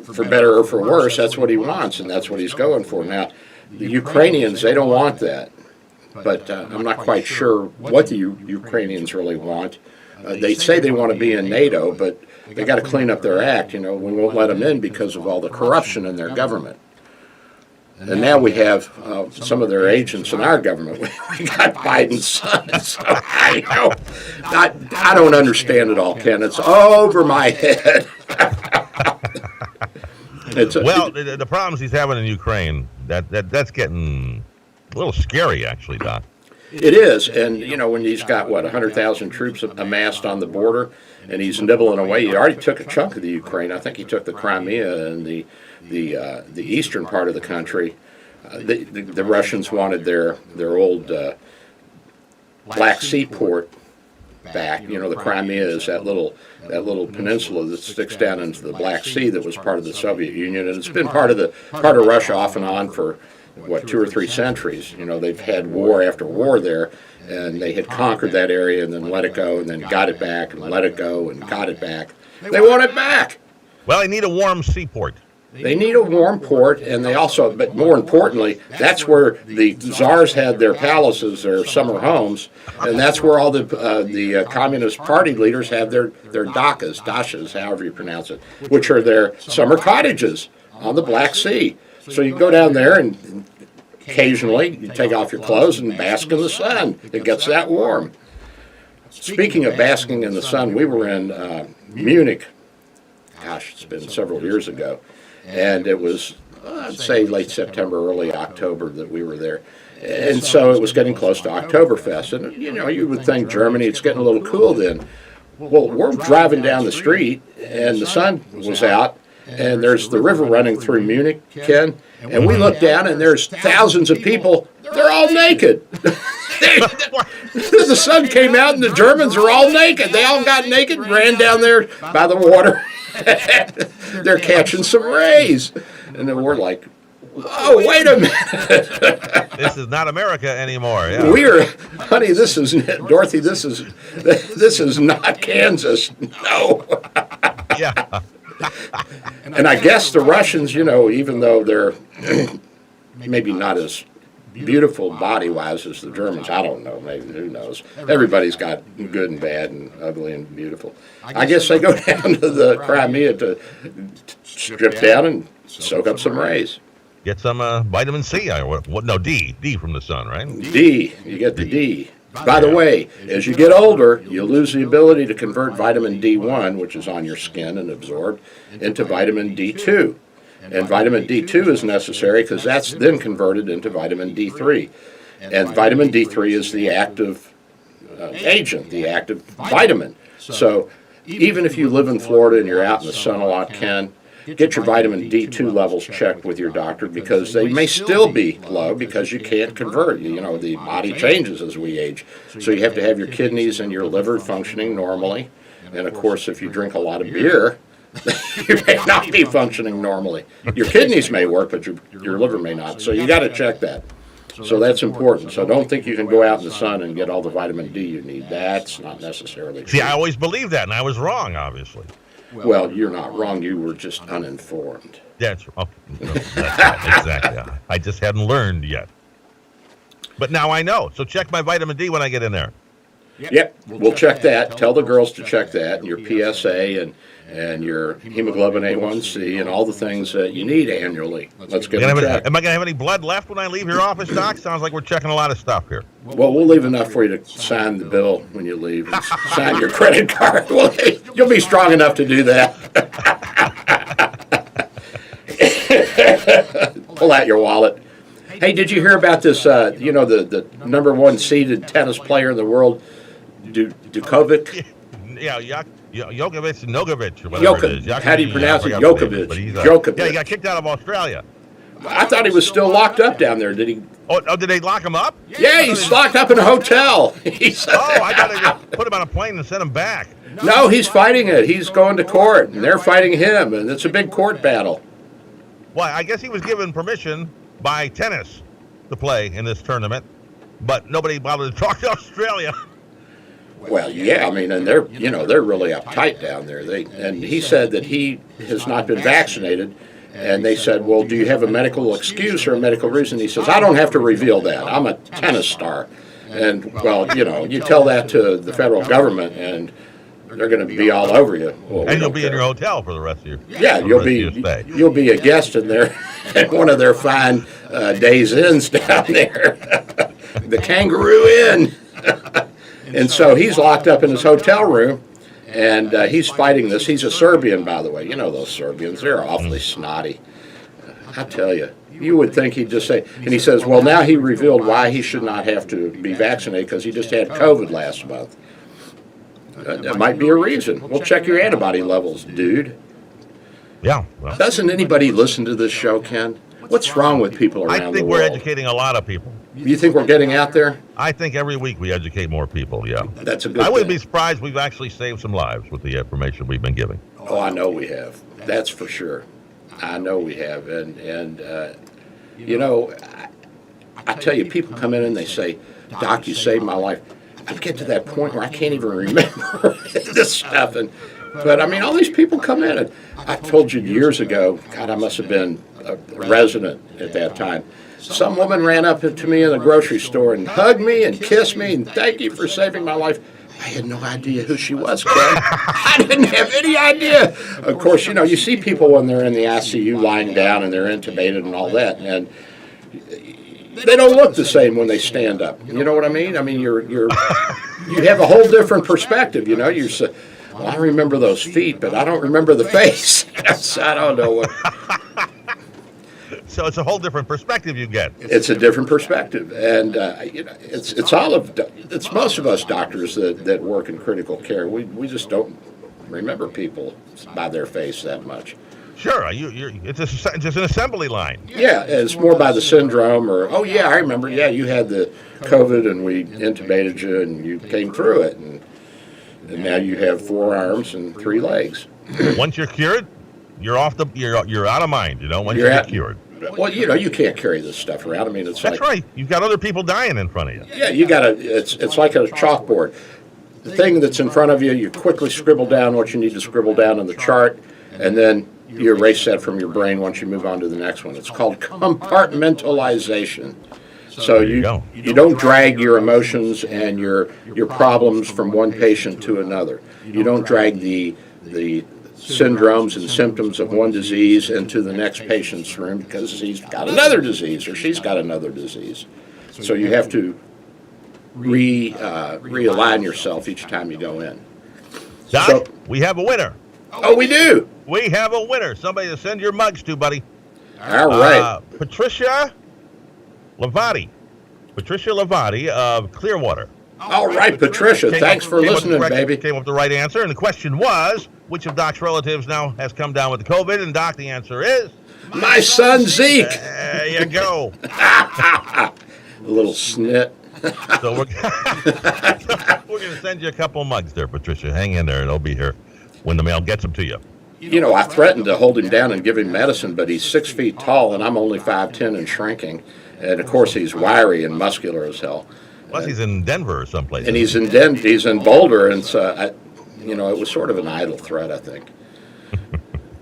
for better or for worse, that's what he wants, and that's what he's going for. Now, the Ukrainians, they don't want that, but I'm not quite sure what the Ukrainians really want. They say they want to be in NATO, but they got to clean up their act. We won't let them in because of all the corruption in their government. And now we have some of their agents in our government. We got Biden's son. So I don't understand it all, Ken. It's over my head. The problems he's having in Ukraine, that's getting a little scary, actually, Doc. It is, and when he's got 100,000 troops amassed on the border, and he's nibbling away. He already took a chunk of the Ukraine. I think he took the Crimea and the eastern part of the country. The Russians wanted their old Black Sea port back. The Crimea is that little peninsula that sticks down into the Black Sea that was part of the Soviet Union, and it's been part of Russia off and on for 2 or 3 centuries. They've had war after war there, and they had conquered that area and then let it go and then got it back and let it go and got it back. They want it back. Well, they need a warm seaport. They need a warm port, and they also, but more importantly, that's where the czars had their palaces, their summer homes, and that's where all the Communist Party leaders have their dachas, however you pronounce it, which are their summer cottages on the Black Sea. So you go down there and occasionally you take off your clothes and bask in the sun. It gets that warm. Speaking of basking in the sun, we were in Munich. Gosh, it's been several years ago. And it was, I'd say, late September, early October that we were there. And so it was getting close to Oktoberfest. And, you would think Germany, it's getting a little cool then. Well, we're driving down the street, and the sun was out, and there's the river running through Munich, Ken, and we look down and there's thousands of people. They're all naked. The sun came out and the Germans are all naked. They all got naked and ran down there by the water. They're catching some rays. And then we're like, whoa, wait a minute. This is not America anymore. Yeah. Honey, Dorothy, this is not Kansas. No. Yeah. And I guess the Russians, even though they're maybe not as beautiful body-wise as the Germans, I don't know, maybe, who knows. Everybody's got good and bad and ugly and beautiful. I guess they go down to the Crimea to strip down and soak up some rays. Get some vitamin C. No, D from the sun, right? D, you get the D. By the way, as you get older, you'll lose the ability to convert vitamin D1, which is on your skin and absorbed, into vitamin D2. And vitamin D2 is necessary because that's then converted into vitamin D3. And vitamin D3 is the active agent, the active vitamin. So even if you live in Florida and you're out in the sun a lot, Ken, get your vitamin D2 levels checked with your doctor because they may still be low because you can't convert. The body changes as we age. So you have to have your kidneys and your liver functioning normally. And of course, if you drink a lot of beer, you may not be functioning normally. Your kidneys may work, but your liver may not. So you got to check that. So that's important. So don't think you can go out in the sun and get all the vitamin D you need. That's not necessarily true. See, I always believed that, and I was wrong, obviously. Well, you're not wrong. You were just uninformed. That's right. Exactly. I just hadn't learned yet. But now I know. So check my vitamin D when I get in there. Yep, we'll check that. Tell the girls to check that, and your PSA and your hemoglobin A1C and all the things that you need annually. Let's get them checked. Am I going to have any blood left when I leave your office, Doc? Sounds like we're checking a lot of stuff here. Well, we'll leave enough for you to sign the bill when you leave. And sign your credit card. Well, you'll be strong enough to do that. Pull out your wallet. Hey, did you hear about this, the number one seeded tennis player in the world, Djokovic? Yeah, Djokovic, Nogovic, or whatever it is. How do you pronounce it? Djokovic. Djokovic. Yeah, he got kicked out of Australia. I thought he was still locked up down there. Did he? Oh, did they lock him up? Yeah, he's locked up in a hotel. I thought they just put him on a plane and sent him back. No, he's fighting it. He's going to court, and they're fighting him, and it's a big court battle. Well, I guess he was given permission by tennis to play in this tournament, but nobody bothered to talk to Australia. Well, yeah, and they're really uptight down there. And he said that he has not been vaccinated, and they said, well, do you have a medical excuse or a medical reason? He says, I don't have to reveal that. I'm a tennis star. And, well, you tell that to the federal government, and they're going to be all over you. Well, and you'll be in your hotel for the rest of your yeah, you'll be a guest in there at one of their fine Days Inns down there, the Kangaroo Inn. And so he's locked up in his hotel room, and he's fighting this. He's a Serbian, by the way. You know those Serbians; they're awfully snotty. I tell you. You would think he'd just say, and he says, well, now he revealed why he should not have to be vaccinated because he just had COVID last month. That might be a reason. We'll check your antibody levels, dude. Yeah. Well, doesn't anybody listen to this show, Ken? What's wrong with people around the world? I think we're educating a lot of people. You think we're getting out there? I think every week we educate more people, yeah. That's a good thing. I wouldn't be surprised we've actually saved some lives with the information we've been giving. Oh, I know we have. That's for sure. I know we have. And I tell you, people come in and they say, Doc, you saved my life. I get to that point where I can't even remember this stuff. But all these people come in. And I told you years ago, God, I must have been a resident at that time. Some woman ran up to me in the grocery store and hugged me and kissed me and thank you for saving my life. I had no idea who she was, Ken. I didn't have any idea. Of course, you see people when they're in the ICU lying down and they're intubated and all that, and they don't look the same when they stand up. You know what I mean? You have a whole different perspective. You say, well, I remember those feet, but I don't remember the face. I don't know what. So it's a whole different perspective you get. It's a different perspective, and it's most of us doctors that work in critical care. We just don't remember people by their face that much. Sure, it's just an assembly line. Yeah, it's more by the syndrome or, oh, yeah, I remember, yeah, you had the COVID and we intubated you and you came through it. And now you have 4 arms and 3 legs. Once you're cured, you're out of mind, once you get cured. Well, you can't carry this stuff around. I mean, That's right. You've got other people dying in front of you. Yeah, it's like a chalkboard. The thing that's in front of you, you quickly scribble down what you need to scribble down on the chart, and then you erase that from your brain once you move on to the next one. It's called compartmentalization. So you don't drag your emotions and your problems from one patient to another. You don't drag the syndromes and symptoms of one disease into the next patient's room because he's got another disease or she's got another disease. So you have to realign yourself each time you go in. Doc, we have a winner. Oh, we do? We have a winner. Somebody to send your mugs to, buddy. All right. Patricia Lavati. Patricia Lavati of Clearwater. All right, Patricia. Thanks for listening, baby. Came up with the right answer. And the question was, which of Doc's relatives now has come down with the COVID? And Doc, the answer is... My son, Zeke. There you go. A little snit. So we're going to send you a couple of mugs there, Patricia. Hang in there. It'll be here when the mail gets them to you. I threatened to hold him down and give him medicine, but he's 6 feet tall, and I'm only 5'10" and shrinking. And, of course, he's wiry and muscular as hell. Plus, he's in Denver or someplace. And he's in Boulder, and so, it was sort of an idle threat, I think.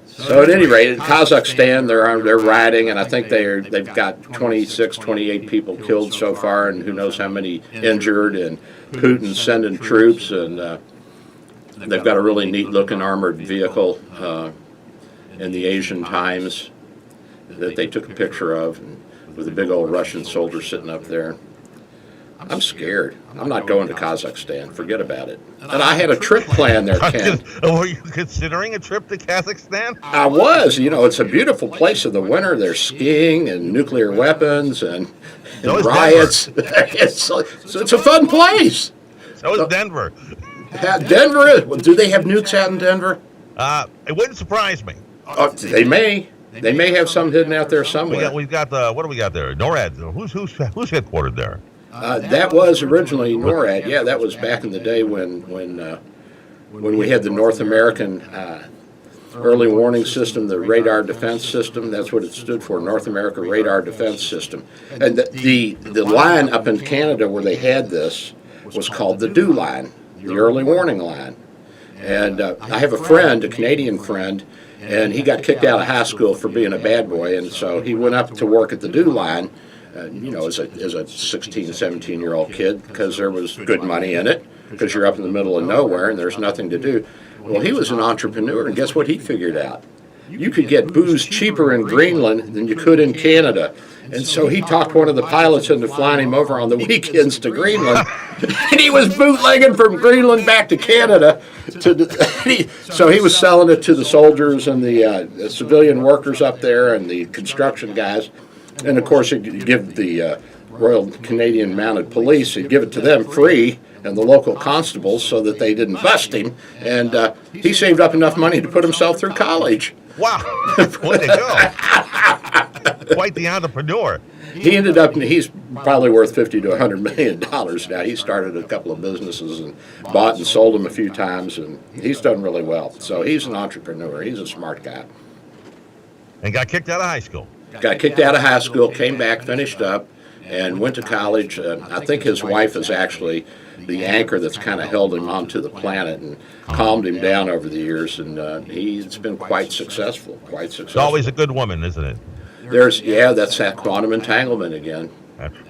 So at any rate, in Kazakhstan, they're riding, and I think they've got 26, 28 people killed so far, and who knows how many injured, and Putin's sending troops, and they've got a really neat-looking armored vehicle in the Asian Times that they took a picture of, and with a big old Russian soldier sitting up there. I'm scared. I'm not going to Kazakhstan. Forget about it. And I had a trip planned there, Ken. Were you considering a trip to Kazakhstan? I was. It's a beautiful place in the winter. There's skiing and nuclear weapons and riots. It's a fun place. So is Denver. Denver? Do they have nukes out in Denver? It wouldn't surprise me. They may. They may have some hidden out there somewhere. We've got what do we got there? NORAD. Who's headquartered there? That was originally NORAD. Yeah, that was back in the day when we had the North American Early Warning System, the Radar Defense System. That's what it stood for, North America Radar Defense System. And the line up in Canada where they had this was called the DEW line, the Early Warning Line. And I have a friend, a Canadian friend, and he got kicked out of high school for being a bad boy, and so he went up to work at the DEW line. As a 16, 17-year-old kid, because there was good money in it, because you're up in the middle of nowhere and there's nothing to do. Well, he was an entrepreneur, and guess what he figured out? You could get booze cheaper in Greenland than you could in Canada. And so he talked one of the pilots into flying him over on the weekends to Greenland. And he was bootlegging from Greenland back to Canada. So he was selling it to the soldiers and the civilian workers up there and the construction guys. And, of course, he'd give the Royal Canadian Mounted Police, he'd give it to them free, and the local constables, so that they didn't bust him. And he saved up enough money to put himself through college. Wow. Way to go. Quite the entrepreneur. He ended up, he's probably worth $50 to $100 million now. He started a couple of businesses and bought and sold them a few times, and he's done really well. So he's an entrepreneur. He's a smart guy. And got kicked out of high school. Got kicked out of high school, came back, finished up, and went to college. I think his wife is actually the anchor that's kind of held him onto the planet and calmed him down over the years, and he's been quite successful, It's always a good woman, isn't it? That's that quantum entanglement again.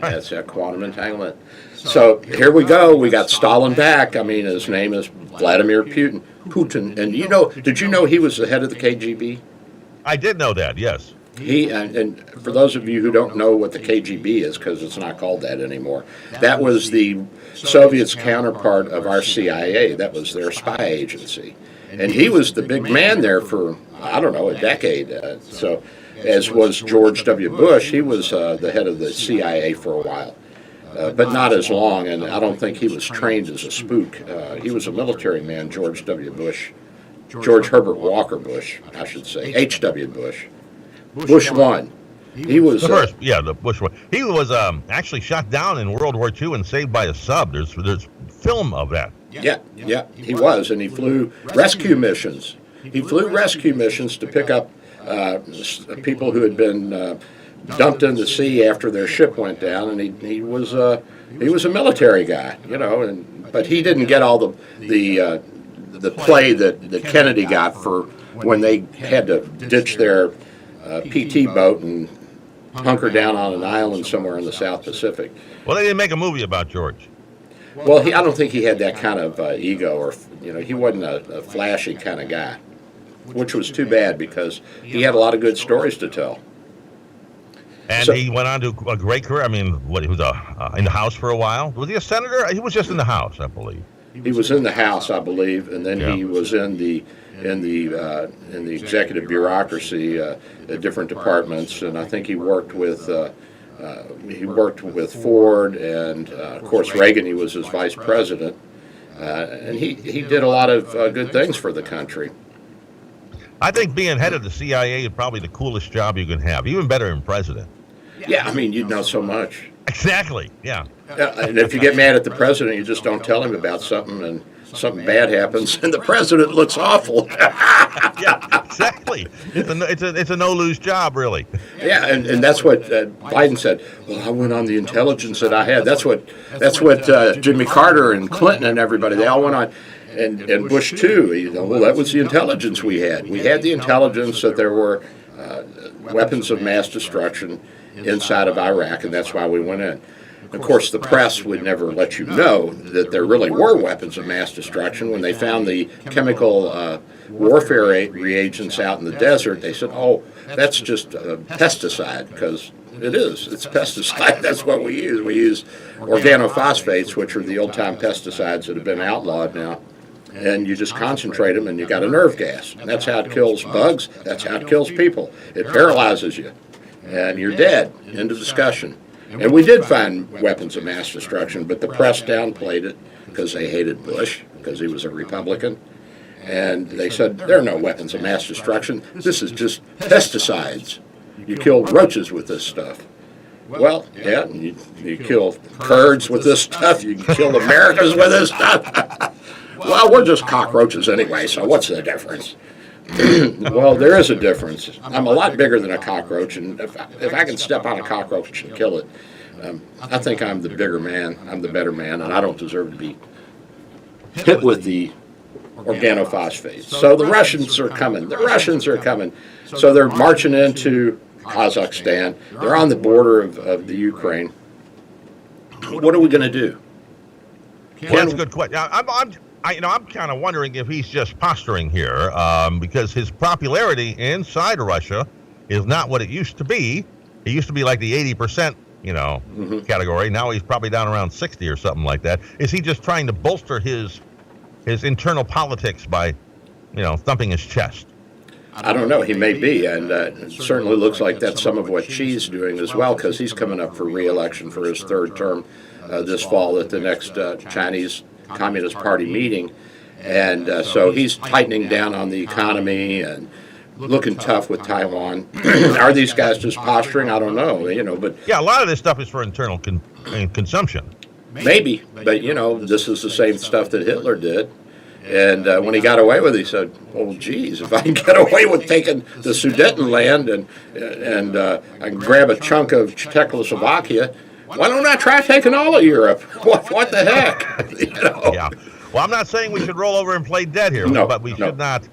That's that quantum entanglement. So here we go. We got Stalin back. I mean, his name is Vladimir Putin. And did you know he was the head of the KGB? I did know that, yes. And for those of you who don't know what the KGB is, because it's not called that anymore, that was the Soviets' counterpart of our CIA. That was their spy agency. And he was the big man there for, a decade. So, as was George W. Bush, he was the head of the CIA for a while. But not as long, and I don't think he was trained as a spook. He was a military man, George W. Bush. George Herbert Walker Bush, I should say, H.W. Bush. Bush 1. He was the first, the Bush one. He was actually shot down in World War II and saved by a sub. There's film of that. Yeah, he was, and he flew rescue missions. He flew rescue missions to pick up people who had been dumped in the sea after their ship went down, and he was a military guy, but he didn't get all the play that Kennedy got for when they had to ditch their PT boat and hunker down on an island somewhere in the South Pacific. Well, they didn't make a movie about George. Well, I don't think he had that kind of ego, or he wasn't a flashy kind of guy, which was too bad because he had a lot of good stories to tell. And he went on to a great career. I mean, he was in the House for a while. Was he a senator? He was just in the House, I believe. He was in the House, I believe, and then he was in the executive bureaucracy at different departments, and I think he worked with Ford, and of course Reagan. He was his vice president, and he did a lot of good things for the country. I think being head of the CIA is probably the coolest job you can have, even better than president. Yeah, I mean, you'd know so much. Exactly. Yeah. And if you get mad at the president, you just don't tell him about something, and something bad happens, and the president looks awful. Yeah, exactly. It's a no-lose job, really. Yeah, and that's what Biden said. Well, I went on the intelligence that I had. That's what Jimmy Carter and Clinton and everybody, they all went on. And Bush too. Well, that was the intelligence we had. We had the intelligence that there were weapons of mass destruction inside of Iraq, and that's why we went in. Of course, the press would never let you know that there really were weapons of mass destruction. When they found the chemical warfare reagents out in the desert, they said, oh, that's just a pesticide, because it is. It's pesticide. That's what we use. We use organophosphates, which are the old-time pesticides that have been outlawed now. And you just concentrate them, and you got a nerve gas. And that's how it kills bugs. That's how it kills people. It paralyzes you, and you're dead. End of discussion. And we did find weapons of mass destruction, but the press downplayed it because they hated Bush, because he was a Republican. And they said, there are no weapons of mass destruction. This is just pesticides. You kill roaches with this stuff. Well, yeah, you kill Kurds with this stuff. You kill Americans with this stuff. Well, we're just cockroaches anyway, so what's the difference? Well, there is a difference. I'm a lot bigger than a cockroach, and if I can step on a cockroach and kill it, I think I'm the bigger man. I'm the better man, and I don't deserve to be hit with the organophosphates. So the Russians are coming. The Russians are coming. So they're marching into Kazakhstan. They're on the border of the Ukraine. What are we going to do? Well, that's a good question. I'm kind of wondering if he's just posturing here, because his popularity inside Russia is not what it used to be. It used to be like the 80%, category. Now he's probably down around 60 or something like that. Is he just trying to bolster his internal politics by, thumping his chest? I don't know. He may be, and it certainly looks like that's some of what Xi's doing as well, because he's coming up for re-election for his third term this fall at the next Chinese Communist Party meeting, and so he's tightening down on the economy and looking tough with Taiwan. Are these guys just posturing? I don't know, but yeah, a lot of this stuff is for internal consumption. Maybe, but this is the same stuff that Hitler did, and when he got away with it, he said, "Oh, geez, if I can get away with taking the Sudetenland and I can grab a chunk of Czechoslovakia, why don't I try taking all of Europe? What the heck?" Yeah. Well, I'm not saying we should roll over and play dead here, but we should not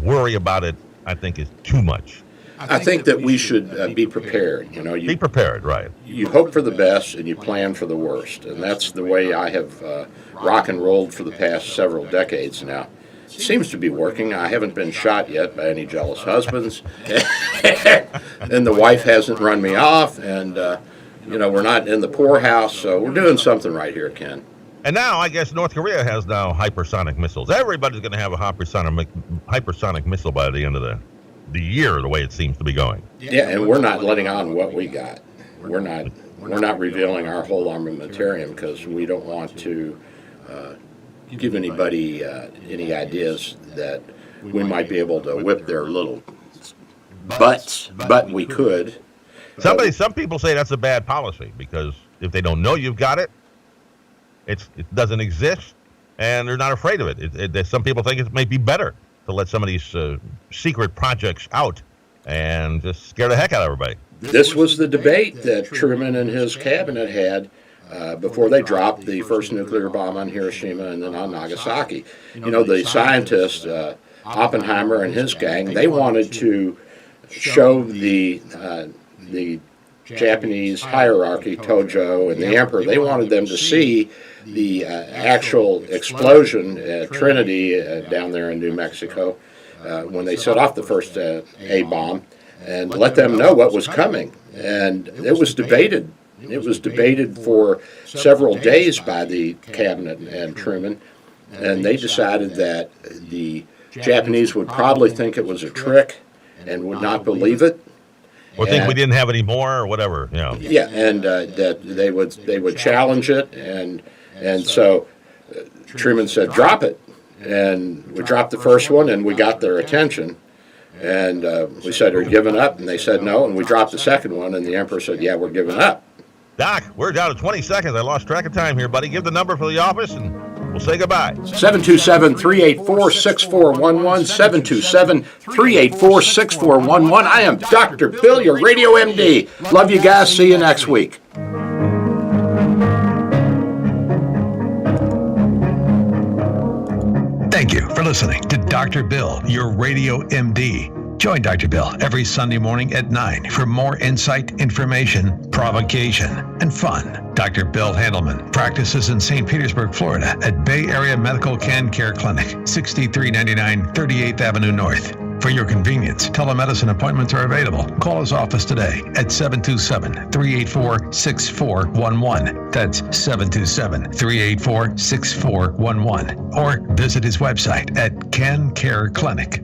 worry about it. I think is too much. I think that we should be prepared. Be prepared, right? You hope for the best and you plan for the worst, and that's the way I have rock and rolled for the past several decades now. It seems to be working. I haven't been shot yet by any jealous husbands, and the wife hasn't run me off, and we're not in the poorhouse, so we're doing something right here, Ken. And now, I guess North Korea has now hypersonic missiles. Everybody's going to have a hypersonic missile by the end of the year, the way it seems to be going. Yeah, and we're not letting on what we got. We're not revealing our whole armamentarium because we don't want to give anybody any ideas that we might be able to whip their little butts, but we could. Some people say that's a bad policy because if they don't know you've got it, it doesn't exist, and they're not afraid of it. Some people think it may be better to let some of these secret projects out and just scare the heck out of everybody. This was the debate that Truman and his cabinet had before they dropped the first nuclear bomb on Hiroshima and then on Nagasaki. The scientist, Oppenheimer and his gang, they wanted to show the Japanese hierarchy, Tojo and the emperor, they wanted them to see the actual explosion at Trinity down there in New Mexico when they set off the first A-bomb, and let them know what was coming. And it was debated. It was debated for several days by the cabinet and Truman, and they decided that the Japanese would probably think it was a trick and would not believe it. Or think we didn't have any more or whatever. Yeah, and that they would challenge it, and so Truman said, drop it. And we dropped the first one, and we got their attention. And we said, are you giving up? And they said no, and we dropped the second one, and the emperor said, yeah, we're giving up. Doc, we're down to 20 seconds. I lost track of time here, buddy. Give the number for the office, and we'll say goodbye. 727-384-6411, 727-384-6411. I am Dr. Bill, your radio MD. Love you guys. See you next week. Thank you for listening to Dr. Bill, your radio MD. Join Dr. Bill every Sunday morning at 9 for more insight, information, provocation, and fun. Dr. Bill Handelman practices in St. Petersburg, Florida at Bay Area Medical Can Care Clinic, 6399 38th Avenue North. For your convenience, telemedicine appointments are available. Call his office today at 727-384-6411. That's 727-384-6411. Or visit his website at CanCareClinic.com.